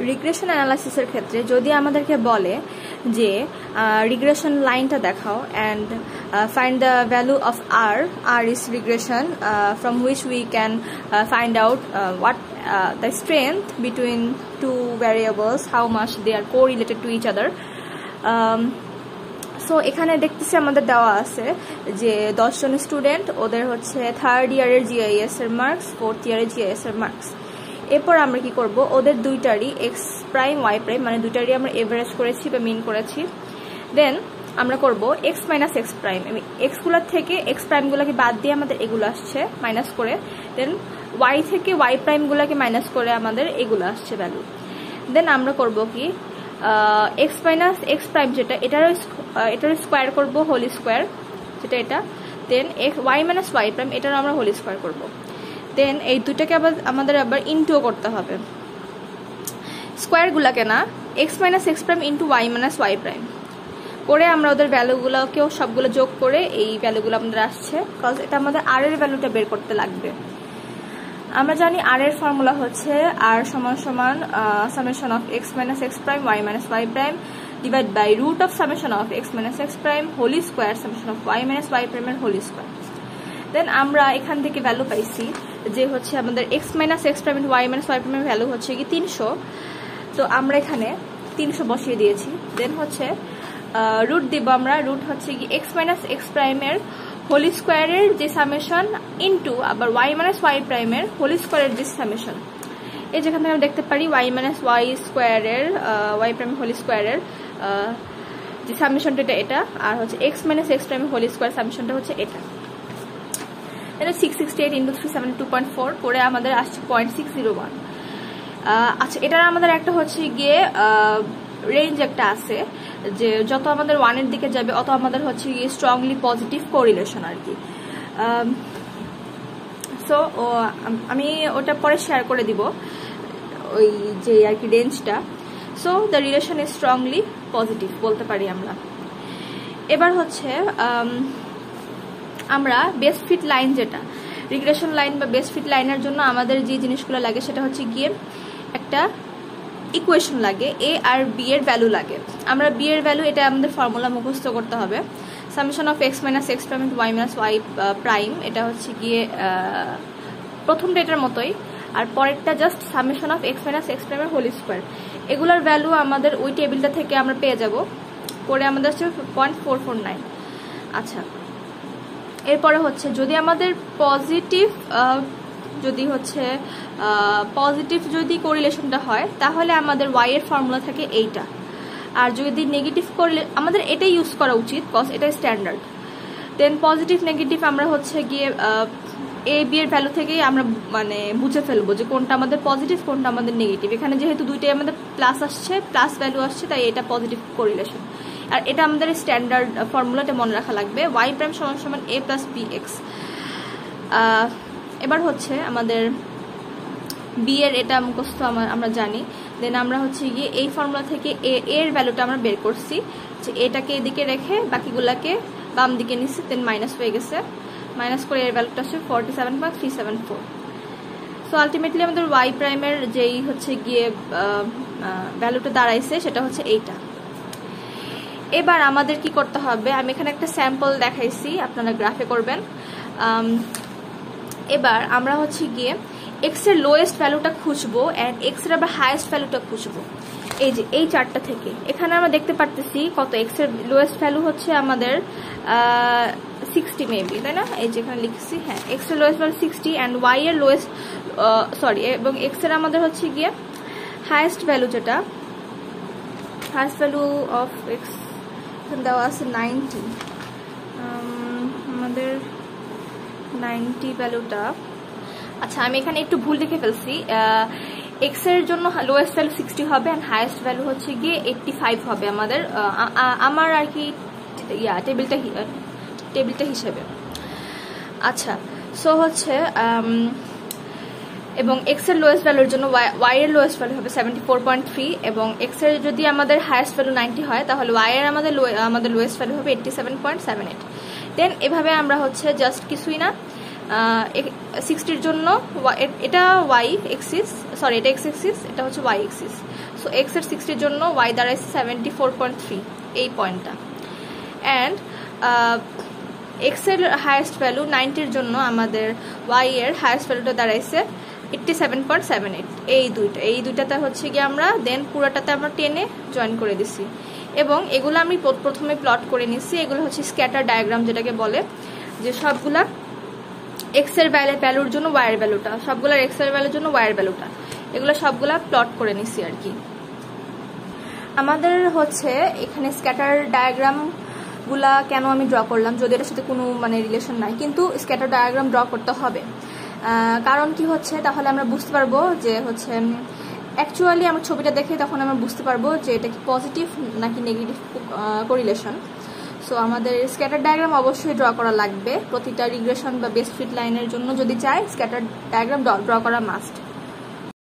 Regression অ্যানালাইসিসের ক্ষেত্রে যদি আমাদেরকে বলে যে রিগ্রেশন লাইনটা দেখাও and find the value of R is regression from which we can find out what the strength between two variables, how much they are co related to each other. So এখানে দেখতেছি আমাদের দেওয়া আছে যে 10 জন student, ওদের হচ্ছে third ইয়ারের GIS এর মার্কস, ফোর্থ ইয়ারের জিআইএস এর মার্কস। এরপর আমরা কি করব, ওদের দুইটারই এক্স প্রাইম ওয়াই প্রাইম মানে দুইটারই আমরা এভারেজ করেছি বা মিন করেছি। দেন আমরা করব এক্স মাইনাস এক্স প্রাইম, এক্সগুলোর থেকে এক্স প্রাইমগুলোকে বাদ দিয়ে আমাদের এগুলো আসছে মাইনাস করে, দেন ওয়াই থেকে ওয়াই প্রাইমগুলোকে মাইনাস করে আমাদের এগুলো আসছে ভ্যালু। দেন আমরা করব কি এক্স মাইনাস এক্স প্রাইম যেটা এটারও স্কোয়ার করব, হোল স্কোয়ার যেটা এটা। দেন ওয়াই মাইনাস ওয়াই প্রাইম এটারও আমরা হোল স্কোয়ার করব। দেন এই দুটাকে আমাদের আবার ইন্টুও করতে হবে, স্কোয়ারগুলোকে না, X minus X prime into Y minus Y prime করে আমরা ওদের ভ্যালুগুলোকেও সবগুলো যোগ করে এই ভ্যালুগুলো আমাদের আসছে, বিকজ এটা আমাদের আর এর ভ্যালুটা বের করতে লাগবে। আমরা জানি আর এর ফর্মুলা হচ্ছে আর সমান সমান summation of X minus X prime Y minus Y prime divide by root of summation of X minus X prime whole square summation of Y minus Y প্রাইমের হোল স্কোয়ার। দেন আমরা এখান থেকে value পাইছি যে হচ্ছে আমাদের X minus X prime Y minus Y প্রাইমের value হচ্ছে কি 300। তো আমরা এখানে 300 বসিয়ে দিয়েছি। দেন হচ্ছে রুট দিব আমরা, রুট হচ্ছে কি এক্স মাইনাস এক্স প্রাইমের হোল স্কোয়ারের যে সামেশন ইন্টু আবার ওয়াই মাইনাস ওয়াই প্রাইমের হোল স্কোয়ারের যে সামেশন। এই যেখান থেকে আমরা দেখতে পারি ওয়াই মাইনাস ওয়াই স্কোয়ারের ওয়াই প্রাইম হোল স্কোয়ারের যে সামেশনটা এটা, আর হচ্ছে এক্স মাইনাস এক্স প্রাইমের হোল স্কোয়ার সামেশনটা হচ্ছে এটা। 668 ইন্টু 372.4 করে আমাদের আসছে 0.601। আচ্ছা, এটার আমাদের একটা হচ্ছে গিয়ে রেঞ্জ একটা আছে যে যত আমাদের 1 এর দিকে যাবে অত আমাদের হচ্ছে গিয়ে স্ট্রংলি পজিটিভ কোরিলেশন আর কি। সো আমি ওটা পরে শেয়ার করে দিব ওই যে আর কি রেঞ্জটা। So the relation is strongly positive বলতে পারি আমরা। এবার হচ্ছে আমরা বেস্ট ফিট লাইন, যেটা রিগ্রেশন লাইন বা বেস্ট ফিট লাইনের জন্য আমাদের যে জিনিসগুলো লাগে সেটা হচ্ছে গিয়ে একটা ইকুয়েশন লাগে, এ আর বি এর ভ্যালু লাগে। আমরা বি এর ভ্যালু এটা আমাদের ফর্মুলা মুখস্থ করতে হবে, summation of X minus X prime Y minus Y prime, এটা হচ্ছে গিয়ে প্রথমটা এটার মতোই, আর পরেরটা just summation of X minus X প্রাইমের হোল স্কোয়ার। এগুলোর ভ্যালু আমাদের ওই টেবিলটা থেকে আমরা পেয়ে যাব, করে আমাদের হচ্ছে 0.449। আচ্ছা, এরপরে হচ্ছে যদি আমাদের পজিটিভ যদি কোরিলেশনটা হয় তাহলে আমাদের ওয়াই এর ফর্মুলা থাকে এইটা, আর যদি নেগেটিভ করলে আমাদের এটাই ইউজ করা উচিত কজ এটাই স্ট্যান্ডার্ড। দেন পজিটিভ নেগেটিভ আমরা হচ্ছে গিয়ে এ বি এর ভ্যালু থেকেই আমরা মানে বুঝে ফেলবো যে কোনটা আমাদের পজিটিভ কোনটা আমাদের নেগেটিভ। এখানে যেহেতু দুইটাই আমাদের প্লাস আসছে, প্লাস ভ্যালু আসছে, তাই এটা পজিটিভ কোরিলেশন। আর এটা আমাদের স্ট্যান্ডার্ড ফর্মুলাটা মনে রাখা লাগবে, ওয়াই প্রাইম সমান সমান এ প্লাস বি এক্স। এবার হচ্ছে আমাদের বি এর এটা মুখস্থ আমরা জানি। দেন আমরা হচ্ছে গিয়ে এই ফর্মুলা থেকে এর ভ্যালুটা আমরা বের করছি, যে এটাকে এদিকে রেখে বাকিগুলাকে বাম দিকে নিচ্ছি, দেন মাইনাস হয়ে গেছে, মাইনাস করে এর ভ্যালুটা আসছে 47.374। সো আলটিমেটলি আমাদের ওয়াই প্রাইমের যেই হচ্ছে গিয়ে ভ্যালুটা দাঁড়াইছে সেটা হচ্ছে এইটা। এবার আমাদের কি করতে হবে, আমি এখানে একটা স্যাম্পল দেখাইছি, আপনারা গ্রাফে করবেন। এবার আমরা হচ্ছে গিয়ে এক্স এর লোয়েস্ট ভ্যালুটা খুঁজবো অ্যান্ড এক্স এর আবার হাইয়েস্ট ভ্যালুটা খুঁজবো। এই যে এই চারটা থেকে এখানে আমরা দেখতে পারতেছি কত এক্স এর লোয়েস্ট ভ্যালু হচ্ছে আমাদের 60 মেবি, তাই না? এই যে এখানে লিখছি, হ্যাঁ এক্স এর লোয়েস্ট ভ্যালু 60 অ্যান্ড ওয়াই এর লোয়েস্ট এবং এক্স এর আমাদের হচ্ছে গিয়ে হাইয়েস্ট ভ্যালু, যেটা হাইয়েস্ট ভ্যালু অফ এক্স দেওয়া আছে 90, আমাদের 90 ভ্যালুটা। আচ্ছা, আমি এখানে একটু ভুল লিখে ফেলছি, এক্স এর জন্য লোয়েস্ট ভ্যালু 60 হবে অ্যান্ড হাইয়েস্ট ভ্যালু হচ্ছে গিয়ে 85 হবে আমাদের আমার আর কি টেবিলটা হিসেবে। আচ্ছা, সো হচ্ছে এবং এক্স এর লোয়েস্ট ভ্যালুর জন্য ওয়াই এর লোয়েস্ট ভ্যালু হবে 74.3 এবং এক্স এর যদি আমাদের হাইয়েস্ট ভ্যালু 90 হয় তাহলে ওয়াই এর আমাদের লোয়েস্ট ভ্যালু হবে 87.78। দেন এভাবে আমরা হচ্ছে জাস্ট কিছুই না, 60 এর জন্য এটা ওয়াই এক্সিস, সরি এটা এক্স এক্সিস, এটা হচ্ছে ওয়াই এক্সিস। সো এক্স এর 60 জন্য ওয়াই দাঁড়াইছে 74.3 এই পয়েন্টটা। অ্যান্ড এক্স এর হাইয়েস্ট ভ্যালু 90 জন্য আমাদের ওয়াই এর হাইয়েস্ট ভ্যালুটা দাঁড়াইছে 87.78। এই দুইটাতে হচ্ছে গিয়ে আমরা দেন পুরোটাতে আমরা টেনে জয়েন করে দিছি এবং এগুলো আমি প্রথমে প্লট করে নিছি। এগুলো হচ্ছে স্ক্যাটার ডায়াগ্রাম যেটাকে বলে, যে সবগুলা এক্স এর ভ্যালুর জন্য ওয়াই এর ভ্যালুটা, সবগুলার এক্স এর ভ্যালুর জন্য ওয়াই এর ভ্যালুটা, এগুলো সবগুলা প্লট করে নিছি আর কি। আমাদের হচ্ছে এখানে স্ক্যাটার ডায়াগ্রাম গুলা কেন আমি ড্র করলাম, যদি এটার সাথে কোনো মানে রিলেশন নাই, কিন্তু স্ক্যাটার ডায়াগ্রাম ড্র করতে হবে। কারণ কি হচ্ছে, তাহলে আমরা বুঝতে পারবো যে হচ্ছে অ্যাকচুয়ালি আমার ছবিটা দেখে তখন আমরা বুঝতে পারবো যে এটা কি পজিটিভ নাকি নেগেটিভ কোরিলেশন। সো আমাদের স্ক্যাটার ডায়াগ্রাম অবশ্যই ড্র করা লাগবে প্রতিটা রিগ্রেশন বা বেস্ট ফিট লাইনের জন্য। যদি চাই স্ক্যাটার ডায়াগ্রাম ড্র করা মাস্ট।